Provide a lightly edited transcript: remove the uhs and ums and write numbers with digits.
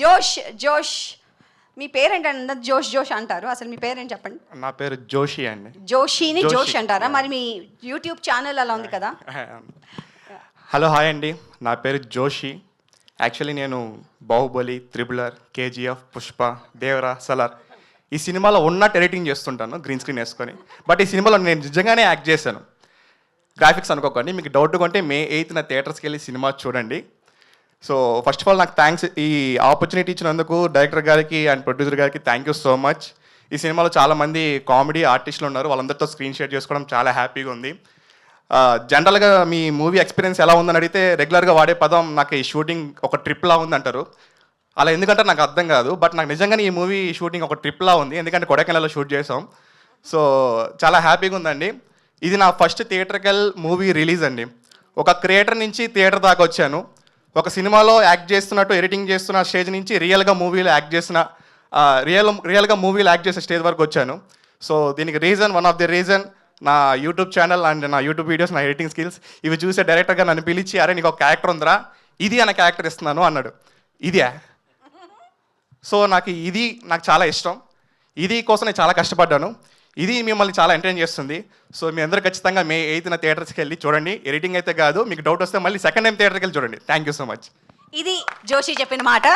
జోష్ జోష్ మీ పేరేంటంటే జోష్ అంటారు. అసలు మీ పేరేంటి చెప్పండి. నా పేరు జోషి అండి. జోషిని జోషి. జోష్ అంటారా? మరి మీ యూట్యూబ్ ఛానల్ అలా ఉంది కదా. హలో హాయ్ అండి, నా పేరు జోషి. యాక్చువల్లీ నేను బాహుబలి, త్రిబులర్, కేజీఎఫ్, పుష్ప, దేవరా, సలార్ ఈ సినిమాలో ఉన్నట్టు ఎడిటింగ్ చేస్తుంటాను గ్రీన్ స్క్రీన్ వేసుకొని. బట్ ఈ సినిమాలో నేను నిజంగానే యాక్ట్ చేశాను. గ్రాఫిక్స్ అనుకోకండి. మీకు డౌట్ కొంటే May 8th థియేటర్స్కి వెళ్ళి సినిమా చూడండి. సో ఫస్ట్ ఆఫ్ ఆల్ నాకు థ్యాంక్స్, ఈ ఆపర్చునిటీ ఇచ్చినందుకు డైరెక్టర్ గారికి అండ్ ప్రొడ్యూసర్ గారికి థ్యాంక్ యూ సో మచ్. ఈ సినిమాలో చాలామంది కామెడీ ఆర్టిస్టులు ఉన్నారు, వాళ్ళందరితో స్క్రీన్ షేర్ చేసుకోవడం చాలా హ్యాపీగా ఉంది. జనరల్గా మీ మూవీ ఎక్స్పీరియన్స్ ఎలా ఉందని అడిగితే రెగ్యులర్గా వాడే పదం నాకు ఈ షూటింగ్ ఒక ట్రిప్లా ఉందంటారు. అలా ఎందుకంటే నాకు అర్థం కాదు. బట్ నాకు నిజంగానే ఈ మూవీ షూటింగ్ ఒక ట్రిప్లా ఉంది, ఎందుకంటే కొడైకెనాల్లో షూట్ చేసాం. సో చాలా హ్యాపీగా ఉందండి. ఇది నా ఫస్ట్ థియేటర్కల్ మూవీ రిలీజ్ అండి. ఒక క్రియేటర్ నుంచి థియేటర్ దాకా వచ్చాను. ఒక సినిమాలో యాక్ట్ చేస్తున్నట్టు ఎడిటింగ్ చేస్తున్న స్టేజ్ నుంచి రియల్గా మూవీలో యాక్ట్ చేసిన రియల్గా మూవీలో యాక్ట్ చేసే స్టేజ్ వరకు వచ్చాను. సో దీనికి reason, one of the reason నా యూట్యూబ్ ఛానల్ అండ్ నా యూట్యూబ్ వీడియోస్, నా ఎడిటింగ్ స్కిల్స్. ఇవి చూసే డైరెక్టర్గా నన్ను పిలిచి, అరే నీకు ఒక క్యారెక్టర్ ఉందిరా, ఇది అనే క్యారెక్టర్ ఇస్తున్నాను అన్నాడు. ఇదే. సో నాకు చాలా ఇష్టం. ఇది కోసం నేను చాలా కష్టపడ్డాను. ఇది మిమ్మల్ని చాలా ఎంటర్టైన్ చేస్తుంది. సో మీ అందరూ ఖచ్చితంగా May 8th థియేటర్స్కి వెళ్ళి చూడండి. ఎడిటింగ్ అయితే కాదు, మీకు డౌట్ వస్తే మళ్ళీ సెకండ్ టైం థియేటర్కి వెళ్ళి చూడండి. Thank you so much. ఇది జోషి చెప్పిన మాట.